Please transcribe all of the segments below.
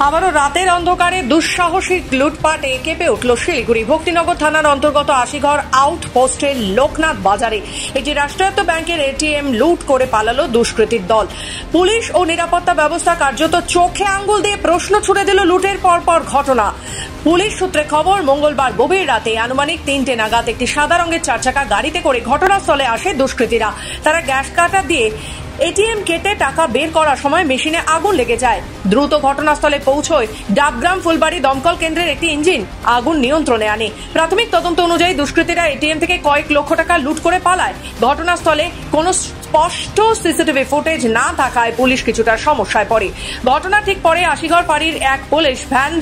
আবারও রাতের অন্ধকারে দুঃসাহসিক লুটপাটে কেঁপে উঠল শিলিগুড়ি ভক্তিনগর থানার অন্তর্গত আশিঘর আউটপোস্টের লোকনাথ বাজারে। এটি রাষ্ট্রায়ত্ত ব্যাংকের এটিএম লুট করে পালালো দুষ্কৃতীর দল। পুলিশ ও নিরাপত্তা ব্যবস্থা কার্যত চোখে আঙ্গুল দিয়ে প্রশ্ন ছুড়ে দিল লুটের পরপর ঘটনা। পুলিশ সূত্রে খবর, মঙ্গলবার গভীর রাতে আনুমানিক 3টে নাগাদ একটি সাদা রঙের চারচাকা গাড়িতে করে ঘটনাস্থলে আসে দুষ্কৃতীরা। তারা গ্যাস কাটার দিয়ে এটিএম কেটে টাকা বের করার সময় মেশিনে আগুন লেগে যায়। দ্রুত ঘটনাস্থলে পৌঁছয় ডাবগ্রাম ফুলবাড়ি দমকল কেন্দ্রের একটি ইঞ্জিন আগুন নিয়ন্ত্রণে আনে। প্রাথমিক তদন্ত অনুযায়ী দুষ্কৃতীরা এটিএম থেকে কয়েক লক্ষ টাকা লুট করে পালায়। ঘটনাস্থলে কোনো স্পষ্ট সিসিটিভি ফুটেজ না থাকায় পুলিশ কিছুটা সমস্যায় পড়ে। ঘটনা ঠিক পরে আশিঘর ফাঁড়ির এক পুলিশ ভ্যান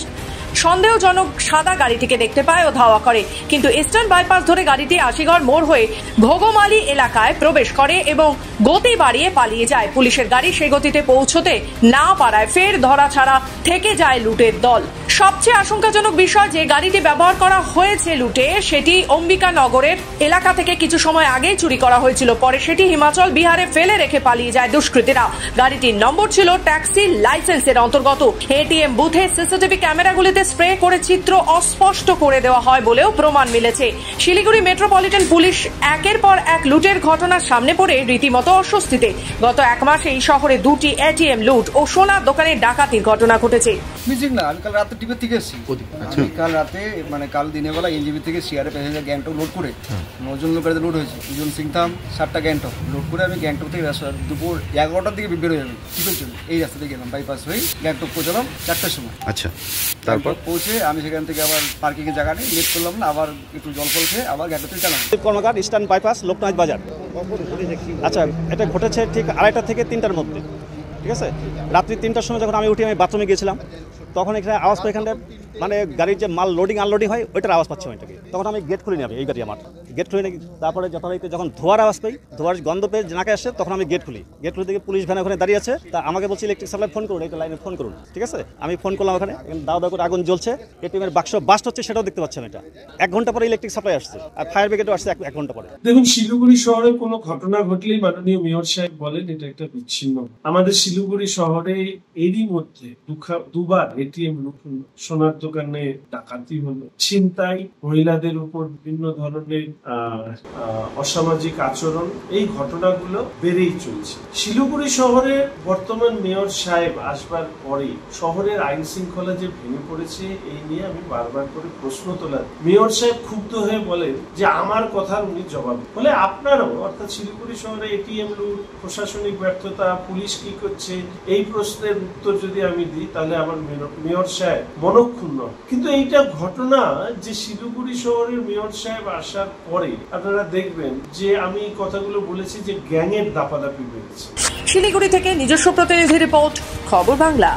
সন্দেহজনক সাদা গাড়িটিকে দেখতে পায় ও ধাওয়া করে, কিন্তু ইস্টার্ন বাইপাস ধরে গাড়িটি আশিঘর মোড় হয়ে ঘোগমালি এলাকায় প্রবেশ করে এবং গতি বাড়িয়ে পালিয়ে যায়। পুলিশের গাড়ি সেই গতিতে পৌঁছতে না পারায় ফের ধরাছাড়া থেকে যায় লুটের দল। সবচেয়ে আশঙ্কাজনক বিষয়, যে গাড়িটি ব্যবহার করা হয়েছে লুটে সেটি অম্বিকানগরের এলাকা থেকে কিছু সময় আগেই চুরি করা হয়েছিল। পরে সেটি হিমাচল বিহারে ফেলে রেখে পালিয়ে যায় দুষ্কৃতীরা। গাড়িটির নম্বর ছিল ট্যাক্সি লাইসেন্সের অন্তর্গত। এটিএম বুথে সিসিটিভি ক্যামেরাগুলিতে স্প্রে করে চিত্র অস্পষ্ট করে দেওয়া হয় বলেও প্রমাণ মিলেছে। শিলিগুড়ি মেট্রোপলিটন পুলিশ একের পর এক লুটের ঘটনার সামনে পড়ে রীতিমতো অস্বস্তিতে। গত এক মাসে এই শহরে 2টি এটিএম লুট ও সোনার দোকানে ডাকাতির ঘটনা ঘটেছে। আমি কাল রাতে টিপে থেকে এসেছি। কাল রাতে কাল দিনের বেলা এনজিবি থেকে সিআরে প্যাসেঞ্জার গ্যাংটক লোড করে 9জন লোকের লোড হয়েছে। 2জন সিংথাম 7টা গ্যাংটক লোড করে আমি গ্যাংটক থেকে দুপুর 11টার দিকে বেরোয় যাবেন টিপের জন্য। এই রাস্তা থেকে গেলাম, বাইপাস হয়ে গ্যাংটক পৌঁছালাম 4টার সময়। আচ্ছা, তারপর পৌঁছে আমি সেখান থেকে আবার পার্কিং এর জায়গা নিয়ে লেট করলাম না, আবার একটু জল ফল খেয়ে আবার গ্যাংটক থেকে চালাম। কর্মকার ইস্টার্ন বাইপাস লোকনাথ বাজার। আচ্ছা, এটা ঘটেছে ঠিক 2:30 থেকে 3টার মধ্যে, ঠিক আছে। রাত্রি 3টার সময় যখন আমি উঠে আমি বাথরুমে গিয়েছিলাম, তখন এখানে আওয়াজ পাই, এখানটা মানে গাড়ির যে মাল লোডিং আনলোডিং হয় ওইটার আওয়াজ পাচ্ছি ওইটাকে। তখন আমি গেট খুলে নিই, এই গাড়ি আমার গেট খুলে নিই। তারপরে যথারীতি যখন ধোয়ার আওয়াজ পাই, ধোয়ার গন্ধ পেয়ে নাকে আসে, তখন আমি গেট খুলি। গেট খুলে দিকে পুলিশ ভ্যান ওখানে দাঁড়িয়ে আছে। তা আমাকে বলছি ইলেকট্রিক সাপ্লাই ফোন করুন, একটা লাইনে ফোন করুন, ঠিক আছে। আমি ফোন করলাম, ওখানে দাও দাও করে আগুন জ্বলছে, এটিএমের বাক্স বাস্ট হচ্ছে, সেটাও দেখতে পাচ্ছেন। এটা 1 ঘন্টা পরে ইলেকট্রিক সাপ্লাই আসছে, আর ফায়ার ব্রিগেডও আসছে 1 ঘন্টা পরে। দেখুন, শিলিগুড়ি শহরে কোনো ঘটনা ঘটলেই মাননীয় মেয়র সাহেব বলেন এটা একটা বিচ্ছিন্ন। আমাদের শিলিগুড়ি শহরে এরই মধ্যে দুবার এটিএম লুট, সোনার দোকানে ডাকাতি হলো, ছিনতাই, মহিলাদের উপর বিভিন্ন ধরনের অসামাজিক আচরণ, এই ঘটনাগুলো বেড়েই চলছে। শিলিগুড়ি শহরে বর্তমান মেয়র সাহেব আসবার পরে শহরের আইন শৃঙ্খলা যে ভেঙে পড়েছে, এই নিয়ে আমি বারবার করে প্রশ্ন তোলার মেয়র সাহেব ক্ষুব্ধ হয়ে বলেন যে আমার কথার উনি জবাব বলে আপনারও, অর্থাৎ শিলিগুড়ি শহরে এটিএম লুট, প্রশাসনিক ব্যর্থতা, পুলিশ কি করছে, এই প্রশ্নের উত্তর যদি আমি দিই তাহলে আমার মেয়র সাহেব মনক্ষুণ্ণ। কিন্তু এইটা ঘটনা যে শিলিগুড়ি শহরের মেয়র সাহেব আসার পরে আপনারা দেখবেন যে আমি এই কথাগুলো বলেছি যে গ্যাংয়ের দাপাদাপি বেড়েছে। শিলিগুড়ি থেকে নিজস্ব প্রতিনিধি রিপোর্ট, খবর বাংলা।